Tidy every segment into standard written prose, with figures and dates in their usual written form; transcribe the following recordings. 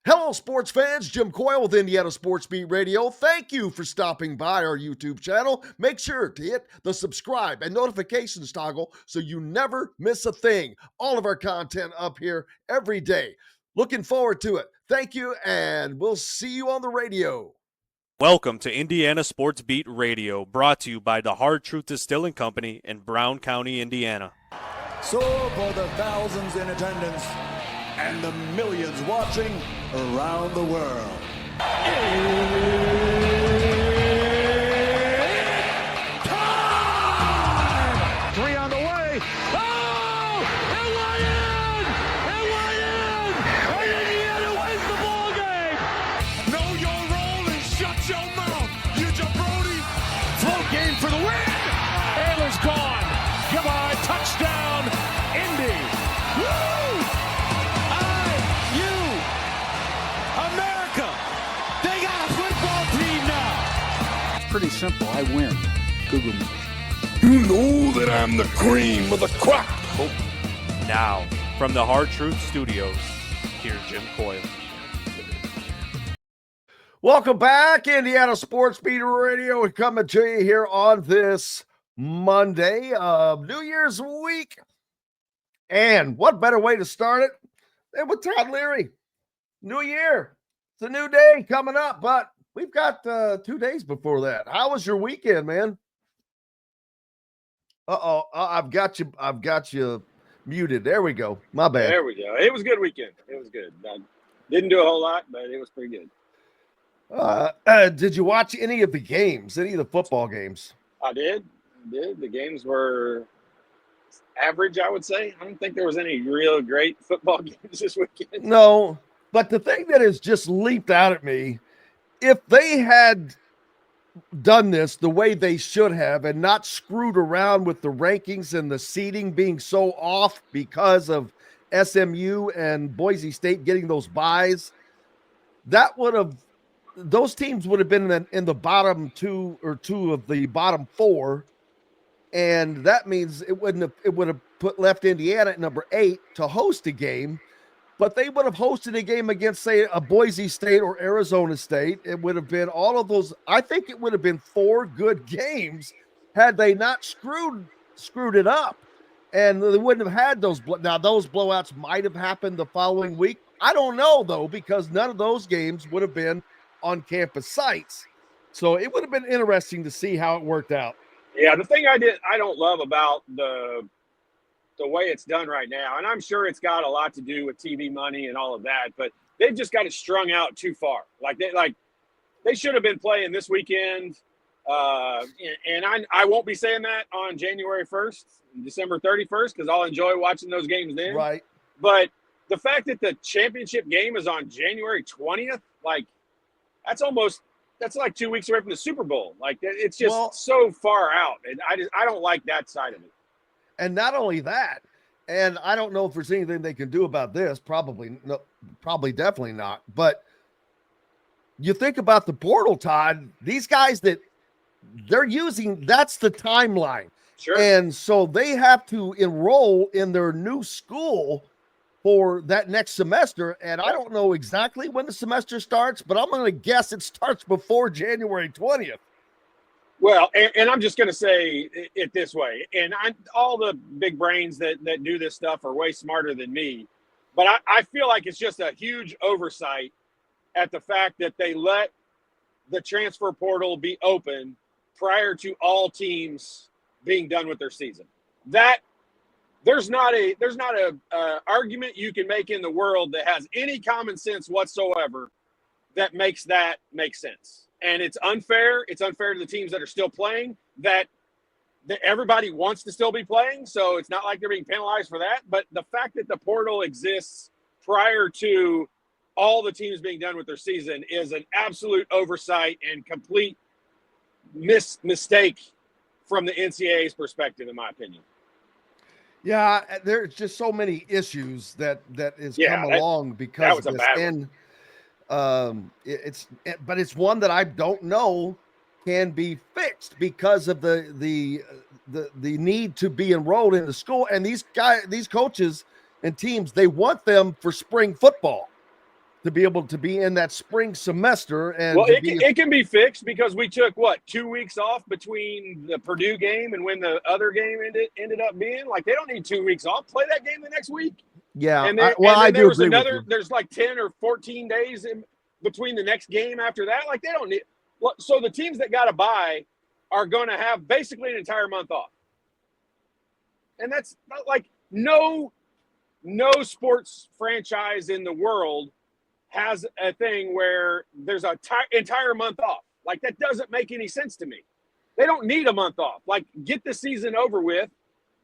Hello, sports fans. Jim Coyle with Indiana Sports Beat Radio. Thank you for stopping by our YouTube channel. Make sure to hit the subscribe and notifications toggle so you never miss a thing. All of our content up here every day. Looking forward to it. Thank you, and we'll see you on the radio. Welcome to Indiana Sports Beat Radio, brought to you by the Hard Truth Distilling Company in Brown County, Indiana. So for the thousands in attendance and the millions watching around the world, time! 3 on the way. Oh! It went in! It went in! And Indiana wins the ball game! Know your role and shut your mouth, you jabroni! Float game for the win! Ayler's gone! Goodbye, touchdown, Indy! Woo! America! They got a football team now! Pretty simple. I win. Google me. You know that I'm the cream of the crop. Now, from the Hard Truth Studios, here's Jim Coyle. Welcome back, Indiana Sports Beat Radio. We're coming to you here on this Monday of New Year's week. And what better way to start it than with Todd Leary? New year. It's a new day coming up, but we've got 2 days before that. How was your weekend, man? I've got you muted. There we go. My bad. There we go. It was a good weekend. It was good. I didn't do a whole lot, but it was pretty good. Did you watch any of the games, any of the football games? I did. The games were average, I would say. I don't think there was any real great football games this weekend. No. But the thing that has just leaped out at me, if they had done this the way they should have and not screwed around with the rankings and the seeding being so off because of SMU and Boise State getting those byes, those teams would have been in the bottom two of the bottom four. And that means it would have left Indiana at number 8 to host a game. But they would have hosted a game against, say, a Boise State or Arizona State. It would have been all of those. I think it would have been 4 good games had they not screwed it up. And they wouldn't have had those. Now, those blowouts might have happened the following week. I don't know, though, because none of those games would have been on campus sites. So it would have been interesting to see how it worked out. Yeah, the thing I don't love about the way it's done right now, and I'm sure it's got a lot to do with TV money and all of that, but they've just got it strung out too far. They should have been playing this weekend, and I won't be saying that on January 1st, December 31st, because I'll enjoy watching those games then. Right. But the fact that the championship game is on January 20th, that's like 2 weeks away from the Super Bowl. It's just so far out, and I don't like that side of it. And not only that, and I don't know if there's anything they can do about this. Probably definitely not. But you think about the portal, Todd, these guys that they're using, that's the timeline. Sure. And so they have to enroll in their new school for that next semester. And I don't know exactly when the semester starts, but I'm going to guess it starts before January 20th. Well, and I'm just going to say it this way, and all the big brains that do this stuff are way smarter than me, but I feel like it's just a huge oversight at the fact that they let the transfer portal be open prior to all teams being done with their season. That there's not a argument you can make in the world that has any common sense whatsoever that makes that make sense. And it's unfair. It's unfair to the teams that are still playing, that everybody wants to still be playing. So it's not like they're being penalized for that. But the fact that the portal exists prior to all the teams being done with their season is an absolute oversight and complete mistake from the NCAA's perspective, in my opinion. Yeah, there's just so many issues that has come along because of this. And it's one that I don't know can be fixed because of the need to be enrolled in the school. And these coaches and teams, they want them for spring football. to be able to be in that spring semester. And well, it can be fixed because we took 2 weeks off between the Purdue game and when the other game ended up being. Like, they don't need 2 weeks off. Play that game the next week. Yeah, and then, I there do was agree with you. there's like 10 or 14 days in between the next game after that. Like, they don't need. So the teams that got to bye are going to have basically an entire month off, and that's not like no sports franchise in the world has a thing where there's a entire month off. Like, that doesn't make any sense to me. They don't need a month off. Like, get the season over with.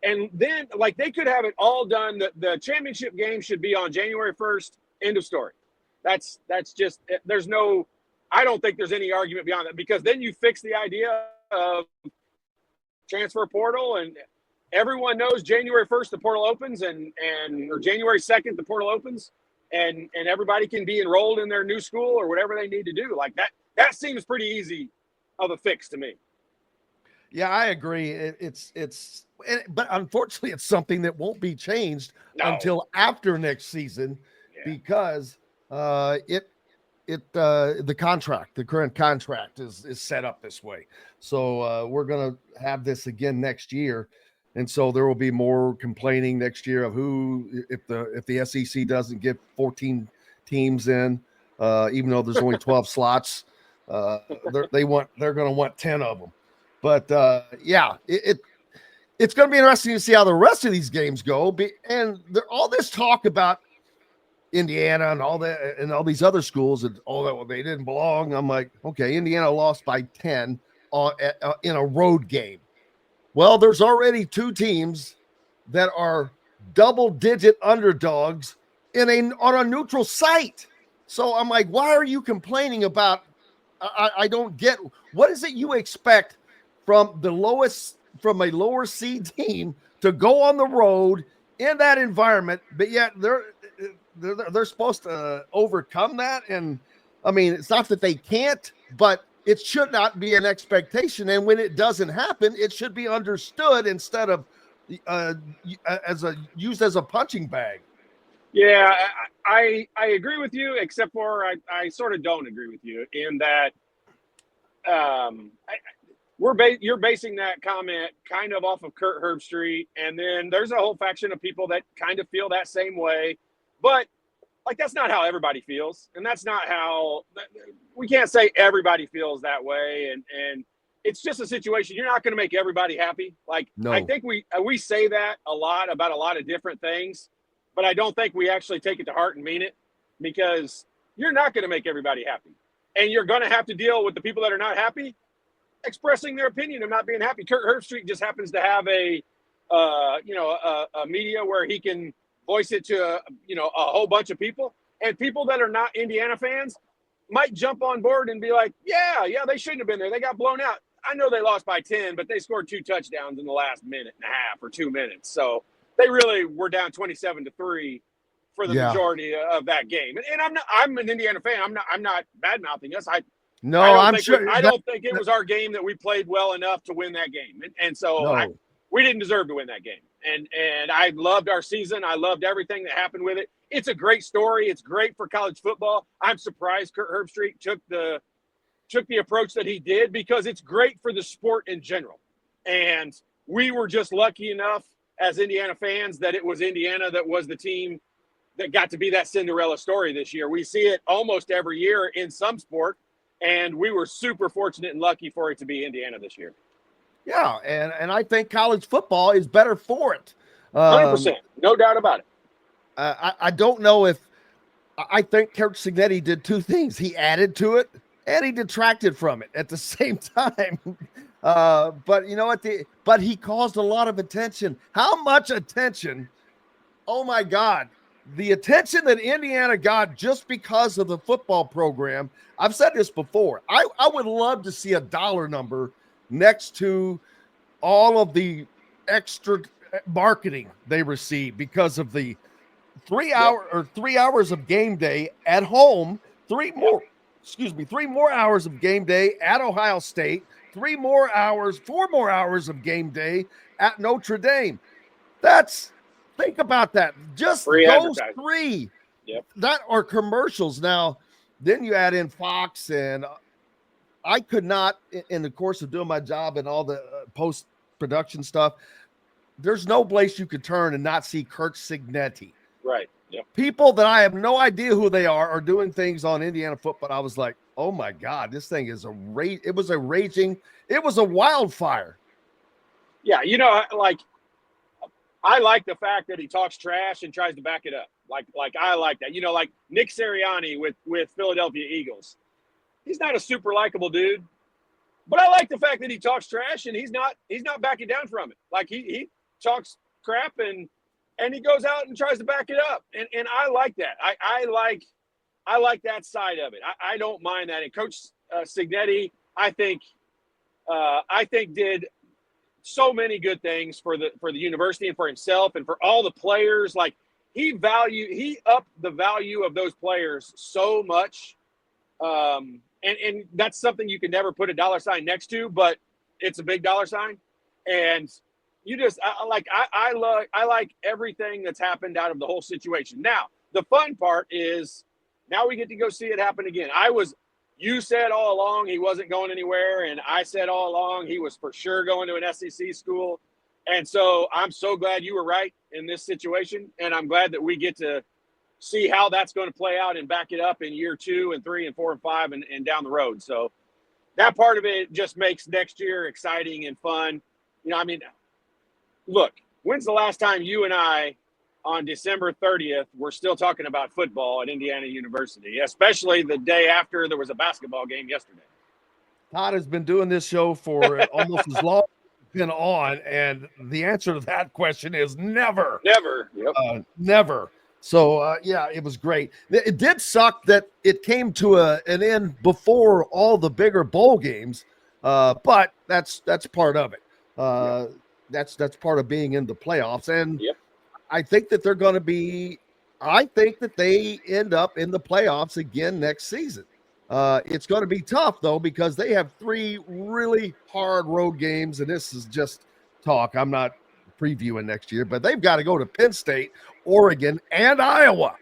And then, like, they could have it all done. The championship game should be on January 1st. End of story. That's just, there's no, I don't think there's any argument beyond that, because then you fix the idea of transfer portal, and everyone knows January 1st the portal opens, or January 2nd the portal opens, and everybody can be enrolled in their new school or whatever they need to do. Like, that seems pretty easy of a fix to me. Yeah, I agree. But unfortunately, it's something that won't be changed until after next season, because the current contract is set up this way. So we're going to have this again next year. And so there will be more complaining next year of if the SEC doesn't get 14 teams in, even though there's only 12 slots, they're going to want 10 of them. But it's going to be interesting to see how the rest of these games go. And all this talk about Indiana and all that, and all these other schools, and they didn't belong. I'm like, okay, Indiana lost by 10 in a road game. Well, there's already two teams that are double-digit underdogs on a neutral site. So I'm like, why are you complaining about? I don't get, what is it you expect from a lower seed team to go on the road in that environment, but yet they're supposed to overcome that? And I mean, it's not that they can't, but it should not be an expectation. And when it doesn't happen, it should be understood instead of used as a punching bag. Yeah, I agree with you, except for I sort of don't agree with you in that you're basing that comment kind of off of Kurt Herbstreit, and then there's a whole faction of people that kind of feel that same way. But like, that's not how everybody feels, and that's not how we can't say everybody feels that way. And it's just a situation. You're not going to make everybody happy. Like, no. I think we say that a lot about a lot of different things, but I don't think we actually take it to heart and mean it, because you're not going to make everybody happy, and you're going to have to deal with the people that are not happy expressing their opinion of not being happy. Kurt Herbstreit just happens to have a media where he can voice it to a whole bunch of people, and people that are not Indiana fans might jump on board and be like, yeah, they shouldn't have been there. They got blown out. I know they lost by 10, but they scored 2 touchdowns in the last minute and a half or 2 minutes. So they really were down 27-3 for the majority of that game. And I'm an Indiana fan. I'm not bad mouthing us. I don't think it was our game that we played well enough to win that game. And so we didn't deserve to win that game. And I loved our season. I loved everything that happened with it. It's a great story. It's great for college football. I'm surprised Kurt Herbstreit took the approach that he did, because it's great for the sport in general. And we were just lucky enough as Indiana fans that it was Indiana that was the team that got to be that Cinderella story this year. We see it almost every year in some sport, and we were super fortunate and lucky for it to be Indiana this year. Yeah, and I think college football is better for it. 100%, no doubt about it. I don't know if – I think Coach Cignetti did two things. He added to it, and he detracted from it at the same time. But you know what? But he caused a lot of attention. How much attention? Oh, my God. The attention that Indiana got just because of the football program. I've said this before. I would love to see a dollar number next to all of the extra marketing they receive because of the 3 hours of game day at home, 3 more hours of game day at Ohio State, 4 more hours of game day at Notre Dame. Think about that. Just those three. that are commercials. Now, then you add in Fox, and I could not, in the course of doing my job and all the post-production stuff, there's no place you could turn and not see Kurt Signetti. Right. Yep. People that I have no idea who they are doing things on Indiana football. I was like, oh my God, this thing is it was a wildfire. Yeah, you know, like I like the fact that he talks trash and tries to back it up. Like I like that. You know, like Nick Sirianni with Philadelphia Eagles. He's not a super likable dude, but I like the fact that he talks trash and he's not backing down from it. Like he talks crap and he goes out and tries to back it up. And I like that. I like that side of it. I don't mind that. And Coach Signetti, I think did so many good things for the university and for himself and for all the players. Like he upped the value of those players so much. And that's something you can never put a dollar sign next to, but it's a big dollar sign. And you just I like everything that's happened out of the whole situation. Now, the fun part is now we get to go see it happen again. You said all along he wasn't going anywhere, and I said all along he was for sure going to an SEC school. And so I'm so glad you were right in this situation, and I'm glad that we get to see how that's going to play out and back it up in year 2 and 3 and 4 and 5 and down the road. So that part of it just makes next year exciting and fun. You know, I mean, look, when's the last time you and I on December 30th were still talking about football at Indiana University, especially the day after there was a basketball game yesterday? Todd has been doing this show for almost as long as it's been on, and the answer to that question is never. Never. Yep. Never. So, yeah, it was great. It did suck that it came to an end before all the bigger bowl games, but that's part of it. That's part of being in the playoffs. And I think that I think that they end up in the playoffs again next season. It's going to be tough, though, because they have 3 really hard road games, and this is just talk. I'm not previewing next year, but they've got to go to Penn State, Oregon, and Iowa.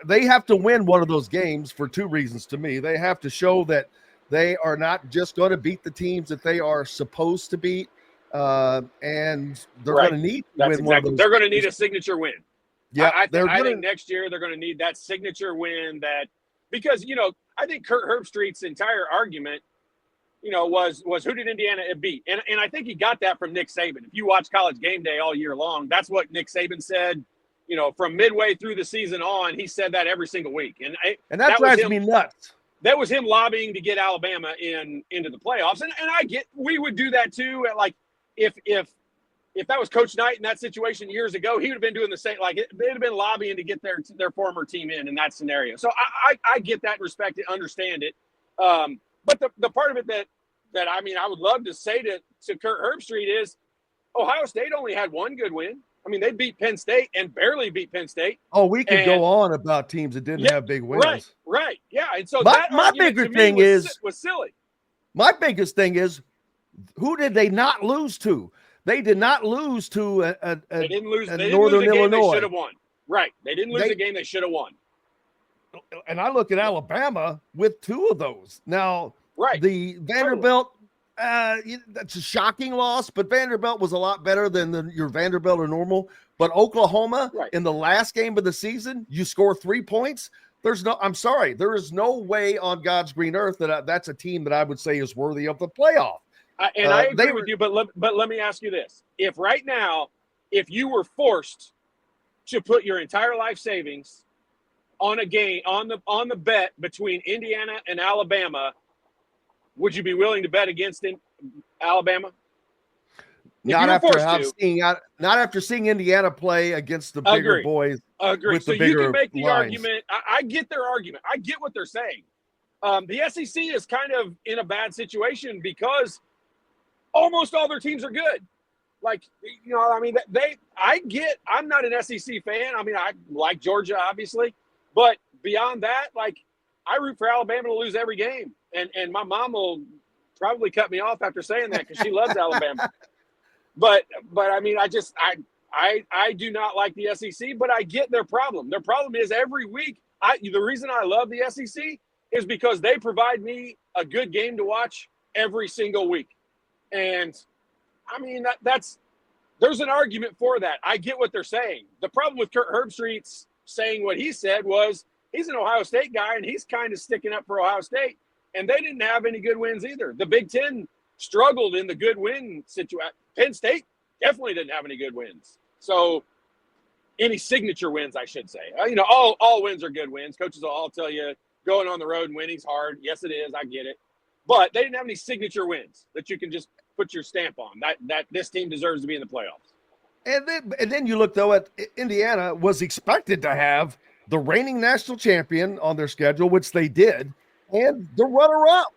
They have to win one of those games for 2 reasons to me. They have to show that they are not just going to beat the teams that they are supposed to beat, and they're going to need to win one of those. They're going to need a signature win. Yeah, I think next year they're going to need that signature win because, you know, I think Kurt Herbstreit's entire argument, you know, was who did Indiana beat? And I think he got that from Nick Saban. If you watch College Game Day all year long, that's what Nick Saban said. You know, from midway through the season on, he said that every single week. And that drives me nuts. That was him lobbying to get Alabama into the playoffs. And I get we would do that too. Like if that was Coach Knight in that situation years ago, he would have been doing the same. Like they'd have been lobbying to get their former team in that scenario. So I get that, respect it, understand it. But the part of it that I mean I would love to say to Kurt Herbstreit is Ohio State only had 1 good win. I mean, they beat Penn State and barely beat Penn State. Oh, we could go on about teams that didn't have big wins. Right. Yeah. And so my bigger thing was silly. My biggest thing is, who did they not lose to? They did not lose to they didn't lose Northern a game Illinois. They should have won. Right. They didn't lose a game they should have won. And I look at Alabama with 2 of those. Now, the Vanderbilt, that's a shocking loss, but Vanderbilt was a lot better than your Vanderbilt or normal. But Oklahoma, in the last game of the season, you score 3 points. I'm sorry, there is no way on God's green earth that that's a team that I would say is worthy of the playoff. And I agree with you, but let me ask you this. If right now, if you were forced to put your entire life savings on a game, on the bet between Indiana and Alabama, would you be willing to bet against Alabama? Not after seeing Indiana play against the bigger boys. Agree. So you can make the argument. I get their argument. I get what they're saying. The SEC is kind of in a bad situation because almost all their teams are good. Like, you know, I mean, I'm not an SEC fan. I mean, I like Georgia, obviously. But beyond that, like, I root for Alabama to lose every game. And my mom will probably cut me off after saying that because she loves Alabama. But I mean, I I do not like the SEC, but I get their problem. Their problem is every week. The reason I love the SEC is because they provide me a good game to watch every single week. And I mean, there's an argument for that. I get what they're saying. The problem with Kurt Herbstreit's saying what he said was he's an Ohio State guy and he's kind of sticking up for Ohio State. And they didn't have any good wins either. The Big Ten struggled in the good win situation. Penn State definitely didn't have any good wins. So any signature wins, I should say. All wins are good wins. Coaches will all tell you going on the road and winning's hard. Yes, it is. I get it. But they didn't have any signature wins that you can just put your stamp on. That this team deserves to be in the playoffs. And then you look, though, at Indiana was expected to have the reigning national champion on their schedule, which they did, and the runner-up.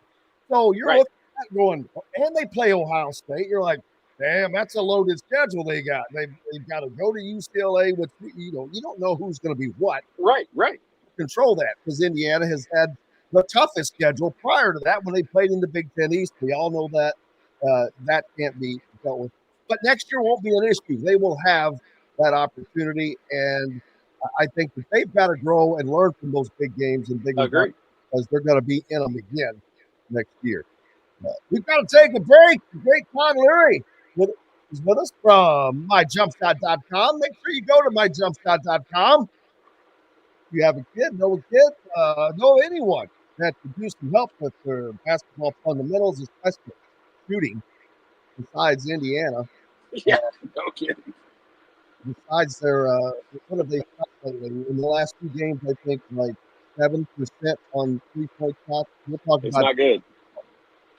So you're looking at going, and they play Ohio State. You're like, damn, that's a loaded schedule they got. They've got to go to UCLA, which, you don't know who's going to be what. Right. Control that, because Indiana has had the toughest schedule prior to that when they played in the Big Ten East. We all know that that can't be dealt with. But next year won't be an issue. They will have that opportunity, and I think that they've got to grow and learn from those big games and big events, because they're going to be in them again next year. We've got to take a break. The great Todd Leary is with us from myjumpshot.com. Make sure you go to myjumpshot.com. If you have a kid, know anyone that could use some help with their basketball fundamentals, especially shooting, besides Indiana. Yeah, no kidding. Besides their, what have they shot lately? In the last 2 games, I think like 7% on 3-point shots. We'll talk it's about not good.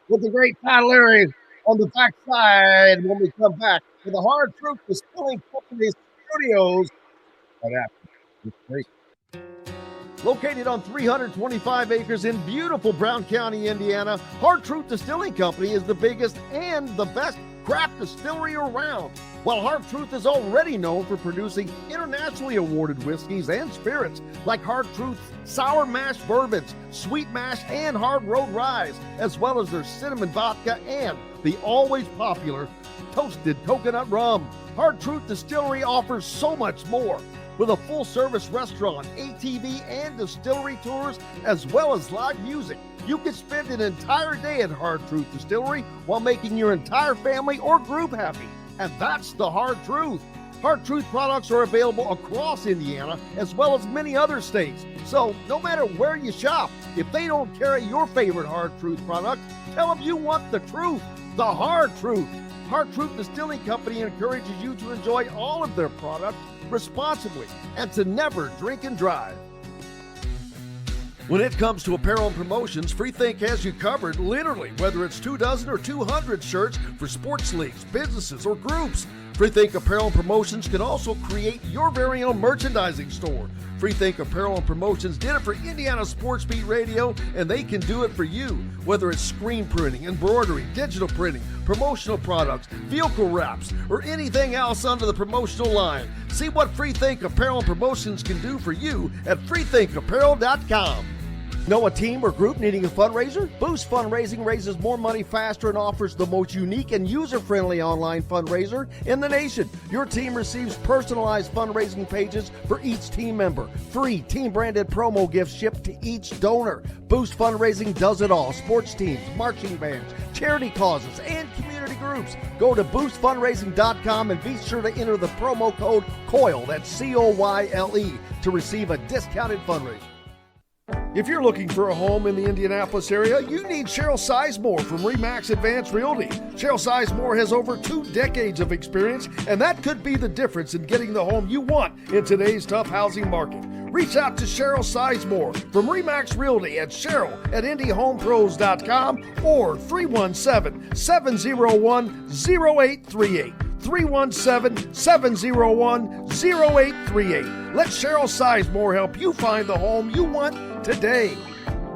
With the great Todd Leary on the backside when we come back to the Hard Truth Distilling Company Studios. Right after this break. Located on 325 acres in beautiful Brown County, Indiana, Hard Truth Distilling Company is the biggest and the best craft distillery around. While Hard Truth is already known for producing internationally awarded whiskeys and spirits like Hard Truth's sour mash bourbons, sweet mash, and hard road ryes, as well as their cinnamon vodka and the always popular toasted coconut rum. Hard Truth Distillery offers so much more. With a full-service restaurant, ATV, and distillery tours, as well as live music, you can spend an entire day at Hard Truth Distillery while making your entire family or group happy. And that's the Hard Truth. Hard Truth products are available across Indiana, as well as many other states. So no matter where you shop, if they don't carry your favorite Hard Truth product, tell them you want the truth, the Hard Truth. Hard Truth Distilling Company encourages you to enjoy all of their products responsibly and to never drink and drive. When it comes to apparel and promotions, FreeThink has you covered, literally, whether it's 24 or 200 shirts for sports leagues, businesses, or groups. FreeThink Apparel and Promotions can also create your very own merchandising store. FreeThink Apparel and Promotions did it for Indiana Sports Beat Radio, and they can do it for you. Whether it's screen printing, embroidery, digital printing, promotional products, vehicle wraps, or anything else under the promotional line. See what FreeThink Apparel and Promotions can do for you at freethinkapparel.com. Know a team or group needing a fundraiser? Boost Fundraising raises more money faster and offers the most unique and user-friendly online fundraiser in the nation. Your team receives personalized fundraising pages for each team member. Free team-branded promo gifts shipped to each donor. Boost Fundraising does it all. Sports teams, marching bands, charity causes, and community groups. Go to boostfundraising.com and be sure to enter the promo code COYLE, that's COYLE, to receive a discounted fundraiser. If you're looking for a home in the Indianapolis area, you need Cheryl Sizemore from RE/MAX Advanced Realty. Cheryl Sizemore has over 2 decades of experience, and that could be the difference in getting the home you want in today's tough housing market. Reach out to Cheryl Sizemore from RE/MAX Realty at cheryl@indyhomepros.com or 317-701-0838. 317-701-0838. Let Cheryl Sizemore help you find the home you want today.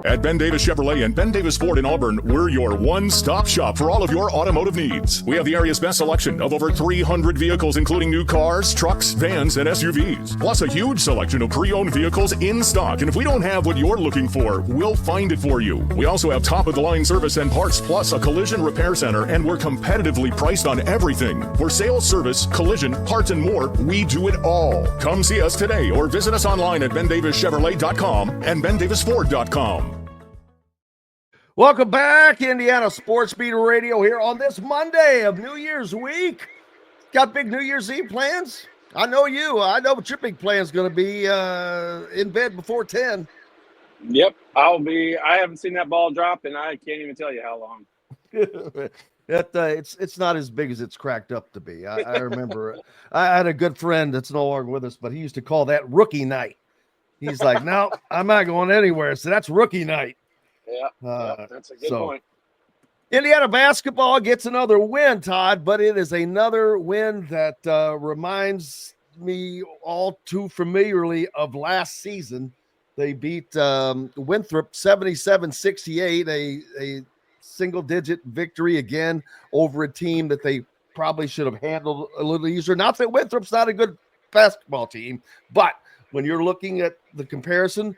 At Ben Davis Chevrolet and Ben Davis Ford in Auburn, we're your one-stop shop for all of your automotive needs. We have the area's best selection of over 300 vehicles, including new cars, trucks, vans, and SUVs. Plus a huge selection of pre-owned vehicles in stock. And if we don't have what you're looking for, we'll find it for you. We also have top-of-the-line service and parts, plus a collision repair center, and we're competitively priced on everything. For sales, service, collision, parts, and more, we do it all. Come see us today or visit us online at bendavischevrolet.com and bendavisford.com. Welcome back, Indiana Sports Beat Radio here on this Monday of New Year's week. Got big New Year's Eve plans? I know you. I know what your big plan is going to be in bed before 10. Yep, I haven't seen that ball drop, and I can't even tell you how long. It's not as big as it's cracked up to be. I remember I had a good friend that's no longer with us, but he used to call that rookie night. He's like, no, I'm not going anywhere. So that's rookie night. Yeah, that's a good point. Indiana basketball gets another win, Todd, but it is another win that reminds me all too familiarly of last season. They beat Winthrop 77-68, a single-digit victory again over a team that they probably should have handled a little easier. Not that Winthrop's not a good basketball team, but when you're looking at the comparison,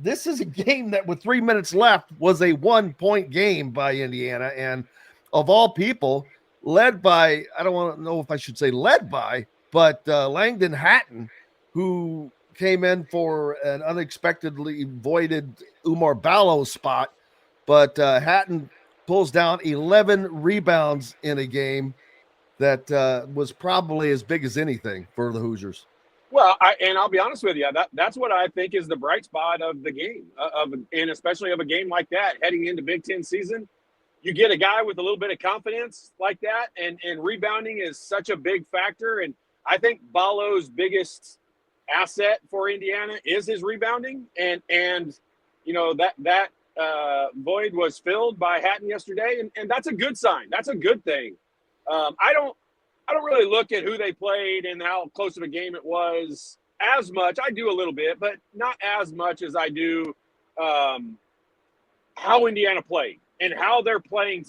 this is a game that with 3 minutes left was a 1-point game by Indiana. And of all people, led by, I don't want to know if I should say led by, but Langdon Hatton, who came in for an unexpectedly voided Umar Ballo spot. But Hatton pulls down 11 rebounds in a game that was probably as big as anything for the Hoosiers. Well, I'll be honest with you, that's what I think is the bright spot of the game, and especially of a game like that heading into Big Ten season. You get a guy with a little bit of confidence like that, and rebounding is such a big factor. And I think Ballo's biggest asset for Indiana is his rebounding, and you know that void was filled by Hatton yesterday, and that's a good sign. That's a good thing. I don't really look at who they played and how close of a game it was as much. I do a little bit, but not as much as I do how Indiana played and how they're playing,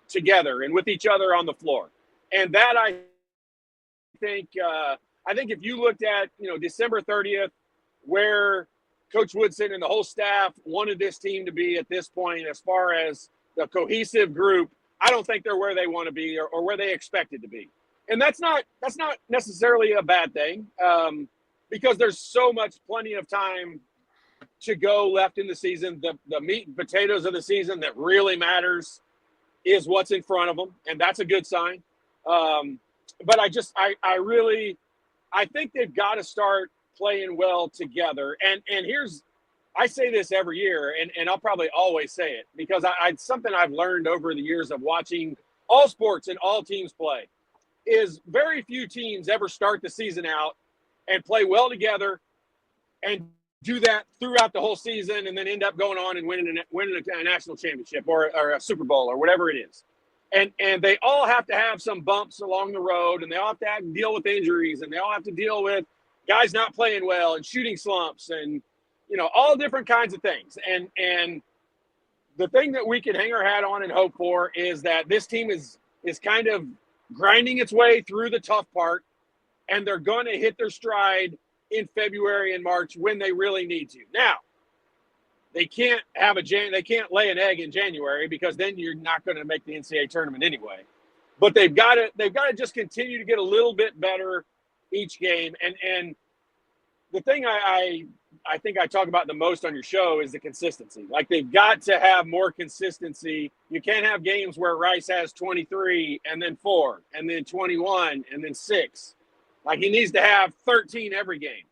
together and with each other on the floor. And that I think if you looked at, December 30th, where Coach Woodson and the whole staff wanted this team to be at this point as far as the cohesive group, I don't think they're where they want to be or where they expected to be. And that's not necessarily a bad thing because there's plenty of time to go left in the season. The meat and potatoes of the season that really matters is what's in front of them, and that's a good sign. But I think they've got to start playing well together. And I say this every year, and I'll probably always say it because it's something I've learned over the years of watching all sports and all teams play is very few teams ever start the season out and play well together and do that throughout the whole season and then end up going on and winning a national championship or a Super Bowl or whatever it is. And they all have to have some bumps along the road, and they all have to deal with injuries, and they all have to deal with guys not playing well and shooting slumps and all different kinds of things. And the thing that we can hang our hat on and hope for is that this team is kind of grinding its way through the tough part, and they're going to hit their stride in February and March when they really need to. Now, they can't lay an egg in January because then you're not going to make the NCAA tournament anyway. But they've got to just continue to get a little bit better each game. And the thing I think I talk about the most on your show is the consistency. Like, they've got to have more consistency. You can't have games where Rice has 23 and then 4 and then 21 and then 6. Like, he needs to have 13 every game.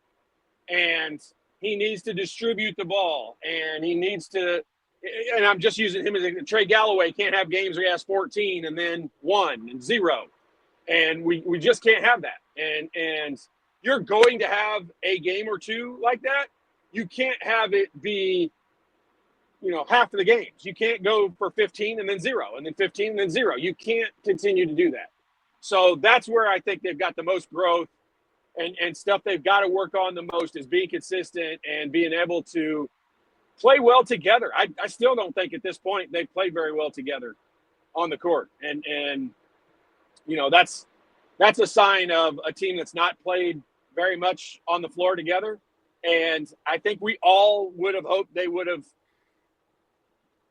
And he needs to distribute the ball. And he needs to – and I'm just using him as – Trey Galloway can't have games where he has 14 and then 1 and 0. And we just can't have that. And you're going to have a game or two like that. You can't have it be, half of the games. You can't go for 15 and then 0 and then 15 and then 0. You can't continue to do that. So that's where I think they've got the most growth and stuff they've got to work on the most is being consistent and being able to play well together. I still don't think at this point they've played very well together on the court. And you know, that's a sign of a team that's not played very much on the floor together. And I think we all would have hoped they would have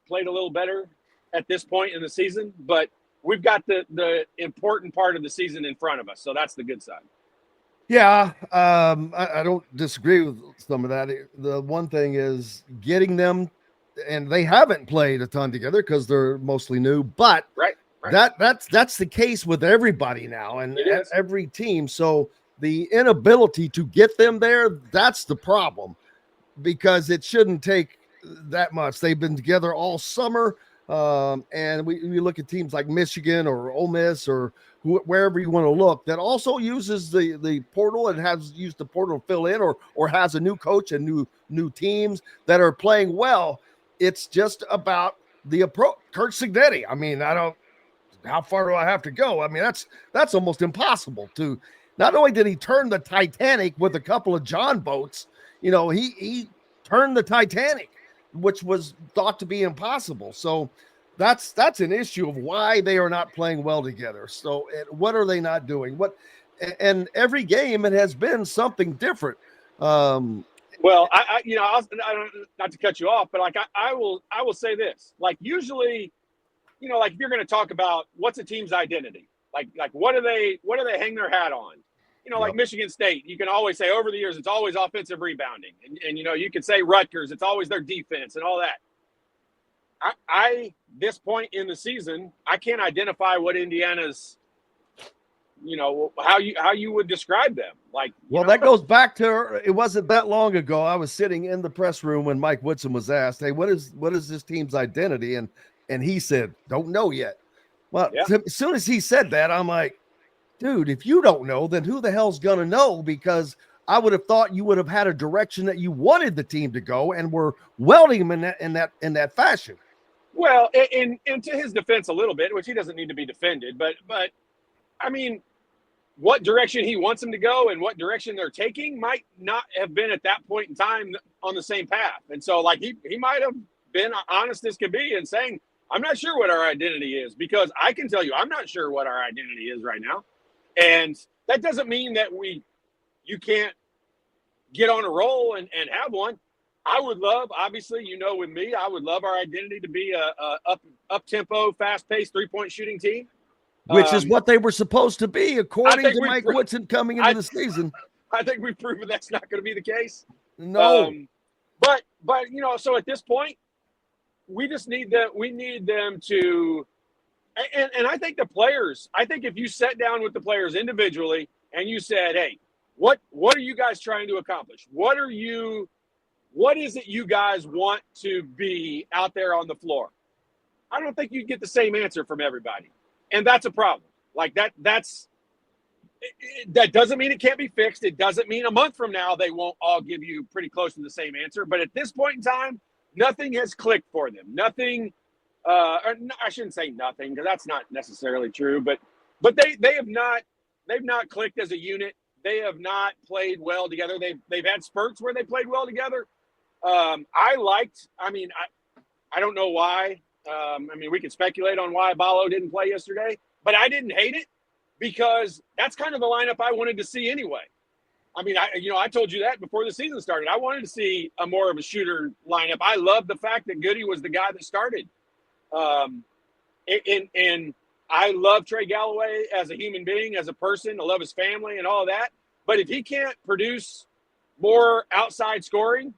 played a little better at this point in the season, but we've got the important part of the season in front of us. So that's the good side. Yeah, I don't disagree with some of that. The one thing is getting them, and they haven't played a ton together because they're mostly new, but right. That's the case with everybody now and every team. So the inability to get them there, that's the problem, because it shouldn't take that much. They've been together all summer. And we look at teams like Michigan or Ole Miss or wherever you want to look that also uses the portal and has used the portal to fill in or has a new coach and new teams that are playing well. It's just about the approach. Kurt Signetti. I mean, how far do I have to go? I mean, that's almost impossible to. Not only did he turn the Titanic with a couple of John boats, you know, he turned the Titanic, which was thought to be impossible. So that's an issue of why they are not playing well together. So what are they not doing? And every game it has been something different. Well, I not to cut you off, but like I will say this. Like usually, you know, like if you're going to talk about what's a team's identity, like what do they hang their hat on? You know, like Michigan State, you can always say over the years, it's always offensive rebounding. And you know, you can say Rutgers, it's always their defense and all that. This point in the season, I can't identify what Indiana's, you know, how you would describe them. Like, well, that goes back to, it wasn't that long ago. I was sitting in the press room when Mike Woodson was asked, hey, what is this team's identity? And he said, don't know yet. Well, as soon as he said that, I'm like, dude, if you don't know, then who the hell's going to know? Because I would have thought you would have had a direction that you wanted the team to go and were welding them in that fashion. Well, and to his defense a little bit, which he doesn't need to be defended, but I mean, what direction he wants them to go and what direction they're taking might not have been at that point in time on the same path. And so like he might have been honest as could be and saying, I'm not sure what our identity is, because I can tell you, I'm not sure what our identity is right now. And that doesn't mean that you can't get on a roll and have one. I would love, obviously, you know, with me, I would love our identity to be a up-tempo, fast-paced three-point shooting team. Which is what they were supposed to be, according to Mike Woodson coming into the season. I think we've proven that's not going to be the case. No. But you know, so at this point, we just need them to, and I think the players, I think if you sat down with the players individually and you said, hey, what are you guys trying to accomplish? What is it you guys want to be out there on the floor? I don't think you'd get the same answer from everybody. And that's a problem. Like that doesn't mean it can't be fixed. It doesn't mean a month from now they won't all give you pretty close to the same answer. But at this point in time, nothing has clicked for them. Nothing, or I shouldn't say nothing, because that's not necessarily true. But they've not clicked as a unit. They have not played well together. They've had spurts where they played well together. I don't know why. We could speculate on why Ballo didn't play yesterday, but I didn't hate it because that's kind of the lineup I wanted to see anyway. I mean, I told you that before the season started. I wanted to see a more of a shooter lineup. I love the fact that Goody was the guy that started. And I love Trey Galloway as a human being, as a person. I love his family and all of that. But if he can't produce more outside scoring,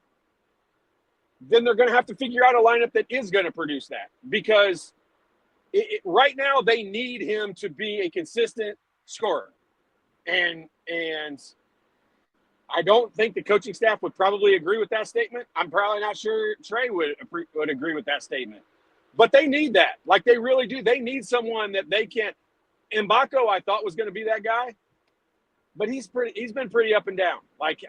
then they're going to have to figure out a lineup that is going to produce that, because right now they need him to be a consistent scorer. And I don't think the coaching staff would probably agree with that statement. I'm probably not sure Trey would agree with that statement, but they need that. Like they really do. They need someone that they can't. Mbako, I thought was going to be that guy, but he's been pretty up and down. Like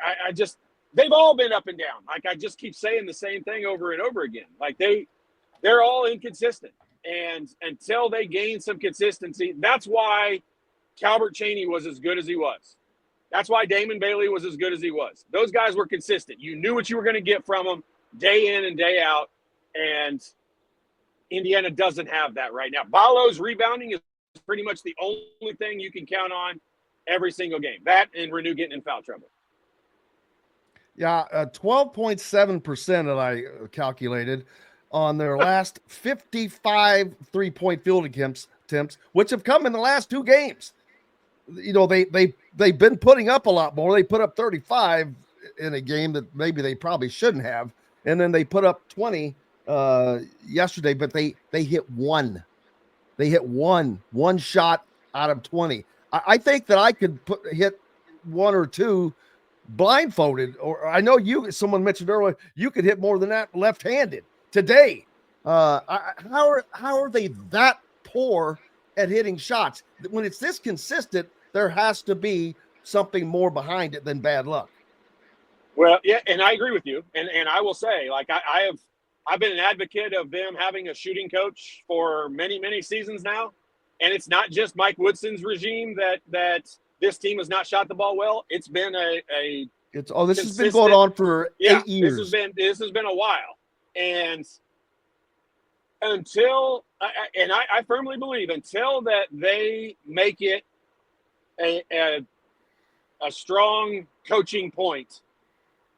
they've all been up and down. Like I just keep saying the same thing over and over again. Like they're all inconsistent. And until they gain some consistency, that's why Calbert Chaney was as good as he was. That's why Damon Bailey was as good as he was. Those guys were consistent. You knew what you were going to get from them. day in and day out, and Indiana doesn't have that right now. Ballo's rebounding is pretty much the only thing you can count on every single game. That and Renew getting in foul trouble. Yeah, 12.7% that I calculated on their last 55 three-point field attempts, which have come in the last 2 games. You know, they've been putting up a lot more. They put up 35 in a game that maybe they probably shouldn't have, and then they put up 20 yesterday, but they hit one. They hit one shot out of 20. I think that I could hit 1 or 2 blindfolded, or I know someone mentioned earlier, you could hit more than that left-handed today. How are they that poor at hitting shots? When it's this consistent, there has to be something more behind it than bad luck. Well, yeah, and I agree with you. And I will say, like, I've been an advocate of them having a shooting coach for many, many seasons now. And it's not just Mike Woodson's regime that this team has not shot the ball well. It's been this has been going on for 8 years. This has been a while. And until I firmly believe until that they make it a strong coaching point,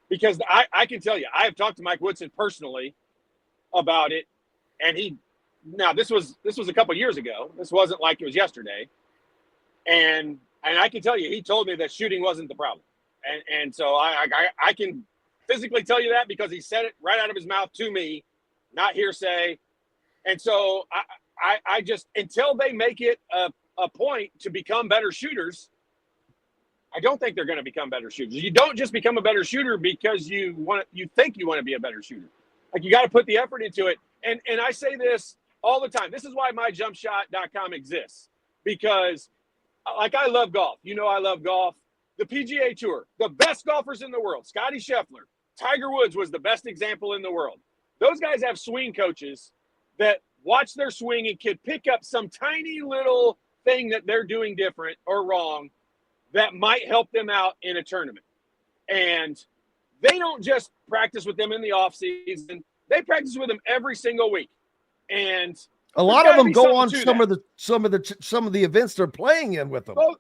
because I can tell you, I have talked to Mike Woodson personally about it, and this was a couple years ago. This wasn't like it was yesterday, and I can tell you, he told me that shooting wasn't the problem, and so I can physically tell you that because he said it right out of his mouth to me, not hearsay. And so I just, until they make it a point to become better shooters, I don't think they're going to become better shooters. You don't just become a better shooter because you think you want to be a better shooter. Like, you got to put the effort into it. And I say this all the time. This is why myjumpshot.com exists, because like, I love golf. You know, I love golf. The PGA Tour, the best golfers in the world, Scotty Scheffler, Tiger Woods was the best example in the world. Those guys have swing coaches that watch their swing and can pick up some tiny little thing that they're doing different or wrong that might help them out in a tournament. And they don't just practice with them in the off season. They practice with them every single week. And a lot of them go on some of the events they're playing in with them. Well,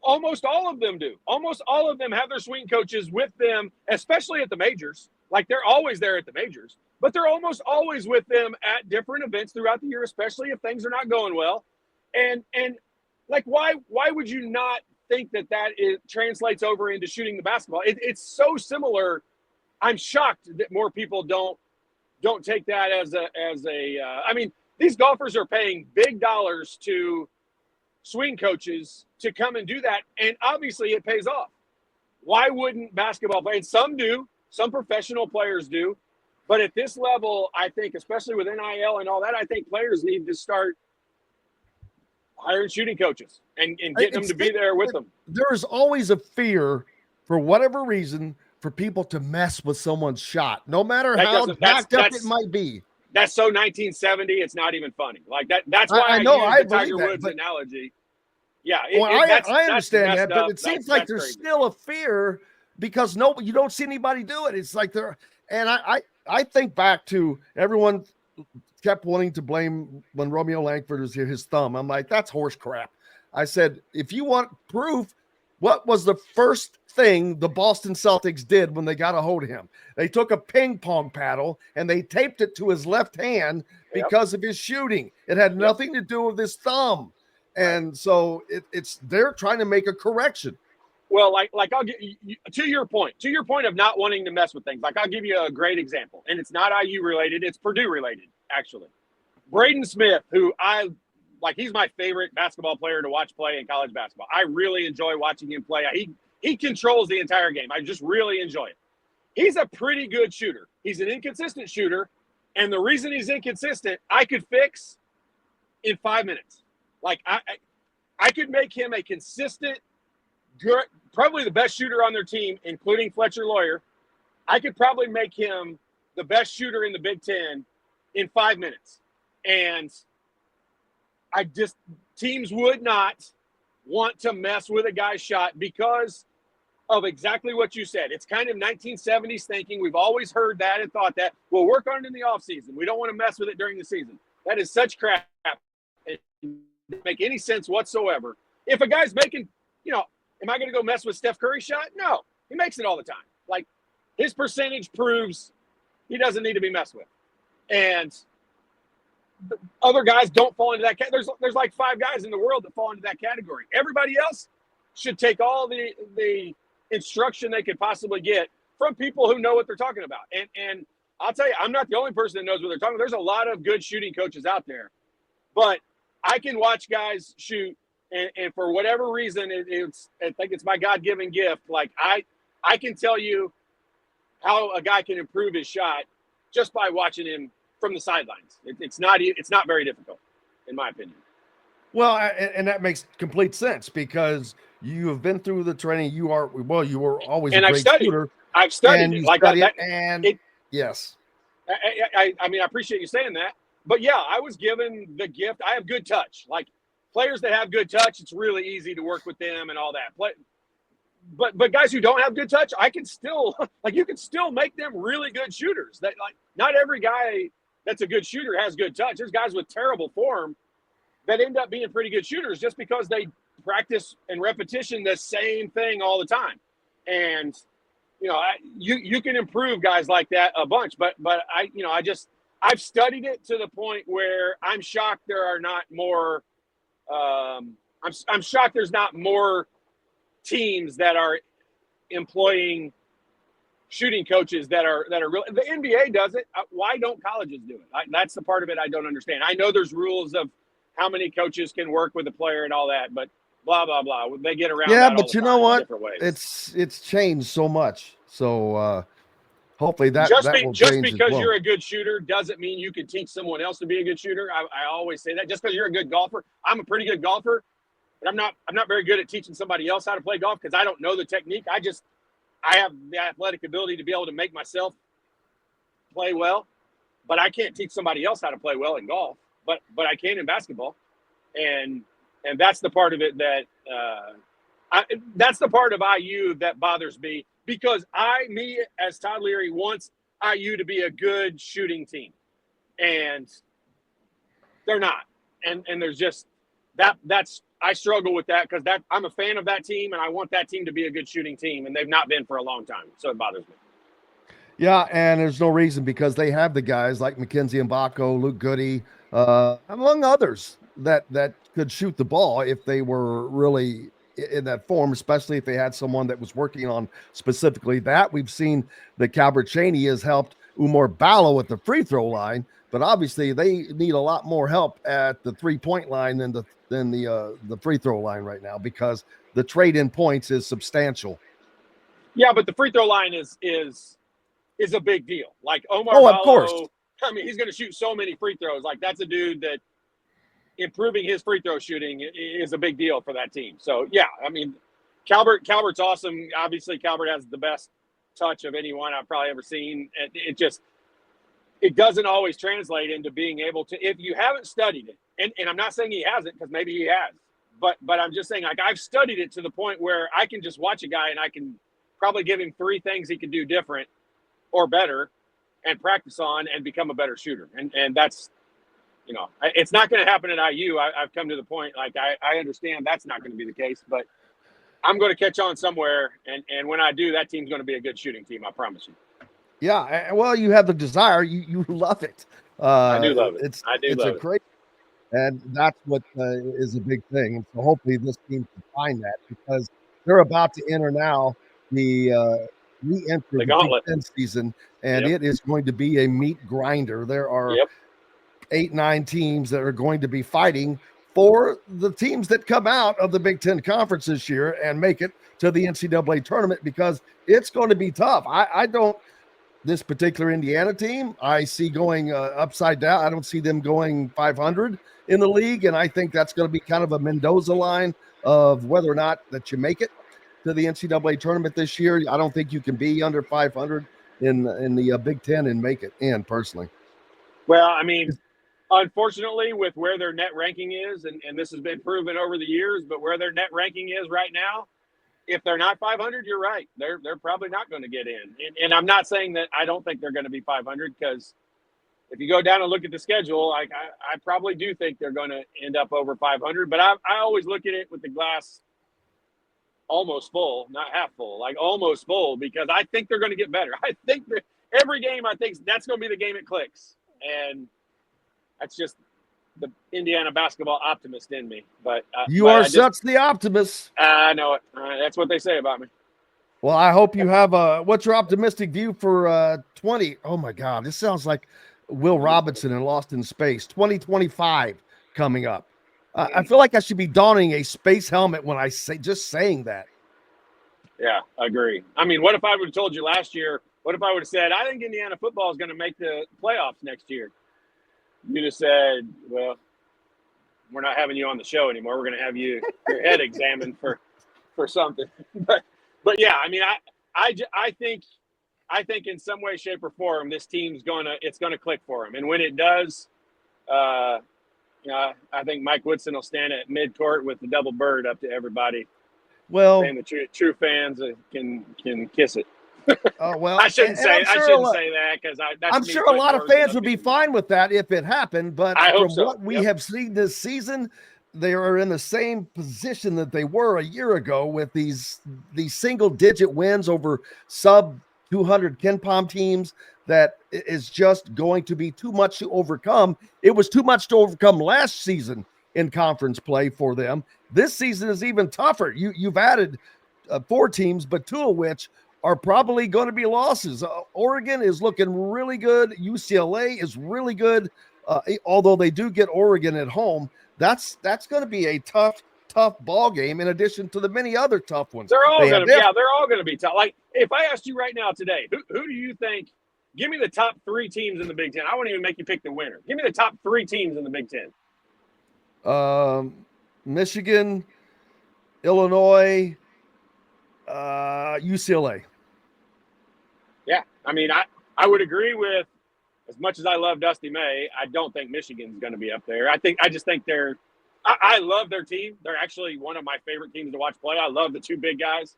almost all of them do. Almost all of them have their swing coaches with them, especially at the majors. Like, they're always there at the majors, but they're almost always with them at different events throughout the year, especially if things are not going well. And like, why would you not think that translates over into shooting the basketball? It's so similar. I'm shocked that more people don't take that as a. I mean, these golfers are paying big dollars to swing coaches to come and do that, and obviously it pays off. Why wouldn't basketball players? Some do. Some professional players do. But at this level, I think, especially with NIL and all that, I think players need to start hiring shooting coaches and getting them to be there with them. There is always a fear, for whatever reason, for people to mess with someone's shot, no matter how jacked up it might be. That's so 1970, it's not even funny. Like, that's why I know the Tiger Woods analogy. Yeah, I understand that, but it seems like there's still a fear because you don't see anybody do it. It's like I think back to everyone kept wanting to blame when Romeo Langford was here, his thumb. I'm like, that's horse crap. I said, if you want proof, what was the first thing the Boston Celtics did when they got a hold of him? They took a ping pong paddle and they taped it to his left hand because of his shooting. It had nothing to do with his thumb. And so they're trying to make a correction. Well, like I'll get to your point of not wanting to mess with things. Like, I'll give you a great example, and it's not IU related, it's Purdue related, actually. Braden Smith, who he's my favorite basketball player to watch play in college basketball. I really enjoy watching him play. He controls the entire game. I just really enjoy it. He's a pretty good shooter. He's an inconsistent shooter, and the reason he's inconsistent, I could fix in 5 minutes. Like, I could make him a consistent, good, probably the best shooter on their team, including Fletcher Lawyer. I could probably make him the best shooter in the Big Ten in 5 minutes. And teams would not want to mess with a guy's shot because of exactly what you said. It's kind of 1970s thinking. We've always heard that and thought that. We'll work on it in the offseason. We don't want to mess with it during the season. That is such crap. It doesn't make any sense whatsoever. If a guy's making, am I going to go mess with Steph Curry's shot? No. He makes it all the time. Like, his percentage proves he doesn't need to be messed with. And other guys don't fall into that category. There's like 5 guys in the world that fall into that category. Everybody else should take all the instruction they could possibly get from people who know what they're talking about. And I'll tell you, I'm not the only person that knows what they're talking about. There's a lot of good shooting coaches out there. But I can watch guys shoot, and for whatever reason, I think it's my God-given gift. Like, I can tell you how a guy can improve his shot just by watching him from the sidelines. It's not very difficult, in my opinion. Well, and that makes complete sense because you have been through the training. You were always a great shooter. I've studied it. Like that. Yes. I mean, I appreciate you saying that. But, yeah, I was given the gift. I have good touch. Like, players that have good touch, it's really easy to work with them and all that. But guys who don't have good touch, I can still – you can still make them really good shooters. That, not every guy that's a good shooter has good touch. There's guys with terrible form that end up being pretty good shooters just because they practice and repetition the same thing all the time. And, you can improve guys like that a bunch. But I've studied it to the point where I'm shocked there are not more I'm shocked there's not more teams that are employing shooting coaches that are real. The NBA does it. Why don't colleges do it? That's the part of it I don't understand. I know there's rules of how many coaches can work with a player and all that, but blah, blah, blah. They get around Yeah, that but all you the know time in what? different ways. It's changed so much. So hopefully that will just change because as well. you're a good shooter doesn't mean you can teach someone else to be a good shooter. I always say that. Just because you're a good golfer, I'm a pretty good golfer, but I'm not very good at teaching somebody else how to play golf because I don't know the technique. I have the athletic ability to be able to make myself play well, but I can't teach somebody else how to play well in golf. But I can in basketball, and that's the part of it that that's the part of IU that bothers me because me as Todd Leary wants IU to be a good shooting team, and they're not, and there's just that's I struggle with that because I'm a fan of that team and I want that team to be a good shooting team, and they've not been for a long time, so it bothers me. Yeah, and there's no reason because they have the guys like Mackenzie Mbako, Luke Goody, among others that could shoot the ball if they were really in that form, especially if they had someone that was working on specifically that. We've seen that Calbert Chaney has helped Umar Ballo at the free throw line, but obviously they need a lot more help at the 3-point line than the free throw line right now because the trade in points is substantial. Yeah, but the free throw line is a big deal. Like Omar Ballo, of course. I mean, he's going to shoot so many free throws. Like, that's a dude that improving his free throw shooting is a big deal for that team. So, yeah, I mean, Calbert's awesome. Obviously, Calbert has the best touch of anyone I've probably ever seen. It doesn't always translate into being able to – if you haven't studied it, and I'm not saying he hasn't because maybe he has, but I'm just saying, like, I've studied it to the point where I can just watch a guy and I can probably give him 3 things he can do different or better and practice on and become a better shooter. And that's, it's not going to happen at IU. I've come to the point, like, I understand that's not going to be the case, but I'm going to catch on somewhere. And when I do, that team's going to be a good shooting team. I promise you. Yeah. Well, you have the desire. You love it. I do love it. It's a great, and that's what is a big thing. And so hopefully this team can find that because they're about to enter now the re-enter the gauntlet. Big Ten season, and it is going to be a meat grinder. There are 8-9 teams that are going to be fighting for the teams that come out of the Big Ten Conference this year and make it to the NCAA tournament because it's going to be tough. I don't – this particular Indiana team, I see going upside down. I don't see them going 500 in the league, and I think that's going to be kind of a Mendoza line of whether or not that you make it to the NCAA tournament this year. I don't think you can be under 500 in the Big Ten and make it in personally. Well, I mean, unfortunately, with where their net ranking is, and this has been proven over the years, but where their net ranking is right now, if they're not 500, you're right. They're probably not going to get in. And I'm not saying that I don't think they're going to be 500, because if you go down and look at the schedule, I probably do think they're going to end up over 500. But I always look at it with the glass almost full, not half full, like almost full, because I think they're going to get better. I think that every game, I think that's going to be the game it clicks. And that's just the Indiana basketball optimist in me. But you are such the optimist. I know it. That's what they say about me. Well, I hope you have what's your optimistic view for 20? Oh my God, this sounds like Will Robinson in Lost in Space. 2025 coming up. I feel like I should be donning a space helmet when I say just saying that. Yeah, I agree. I mean, what if I would have told you last year? What if I would have said, I think Indiana football is going to make the playoffs next year? You'd have said, well, we're not having you on the show anymore. We're going to have your head examined for something. But yeah, I mean, I think in some way, shape, or form, this team's it's gonna click for them. And when it does, I think Mike Woodson will stand at midcourt with the double bird up to everybody. Well, and the true fans can kiss it. Oh well, I shouldn't say that, because I'm sure a lot of fans would be fine with that if it happened. But from what we have seen this season, they are in the same position that they were a year ago with these single-digit wins over sub 200 KenPom teams. That is just going to be too much to overcome. It was too much to overcome last season in conference play for them. This season is even tougher. You've added 4 teams, but 2 of which are probably going to be losses. Oregon is looking really good. UCLA is really good, although they do get Oregon at home. That's going to be a tough ball game, in addition to the many other tough ones. They're all going to be tough. Like, if I asked you right now today, who do you think? Give me the top 3 teams in the Big Ten. I won't even make you pick the winner. Give me the top 3 teams in the Big Ten. Michigan, Illinois, UCLA. Yeah, I mean, I would agree with, as much as I love Dusty May, I don't think Michigan's going to be up there. I just think I love their team. They're actually one of my favorite teams to watch play. I love the 2 big guys.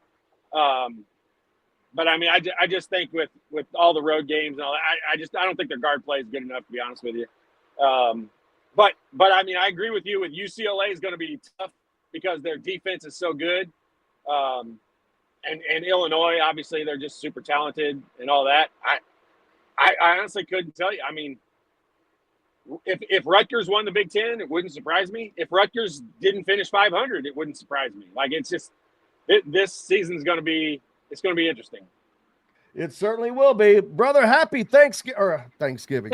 But I mean, I just think with all the road games and all that, I don't think their guard play is good enough, to be honest with you. But I mean, I agree with you. With UCLA is going to be tough because their defense is so good. And Illinois, obviously, they're just super talented and all that. I honestly couldn't tell you. I mean, if Rutgers won the Big Ten, it wouldn't surprise me. If Rutgers didn't finish 500, it wouldn't surprise me. Like, it's just this season's going to be interesting. It certainly will be, brother. Happy Thanksgiving.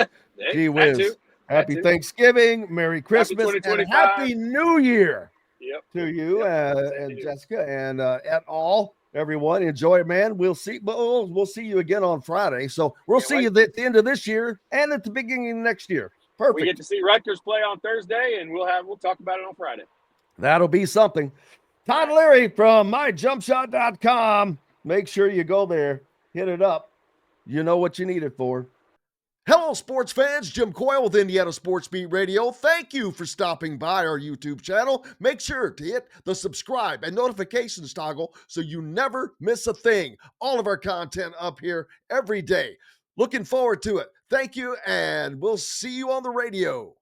Gee whiz. Happy Thanksgiving, Merry Christmas, and Happy New Year to you and Jessica and everyone. Enjoy it, man. We'll see you again on Friday. So we'll see you at the end of this year and at the beginning of next year. Perfect. We get to see Rutgers play on Thursday, and we'll talk about it on Friday. That'll be something. Todd Leary from myjumpshot.com. Make sure you go there, hit it up. You know what you need it for. Hello, sports fans. Jim Coyle with Indiana Sports Beat Radio. Thank you for stopping by our YouTube channel. Make sure to hit the subscribe and notifications toggle so you never miss a thing. All of our content up here every day. Looking forward to it. Thank you, and we'll see you on the radio.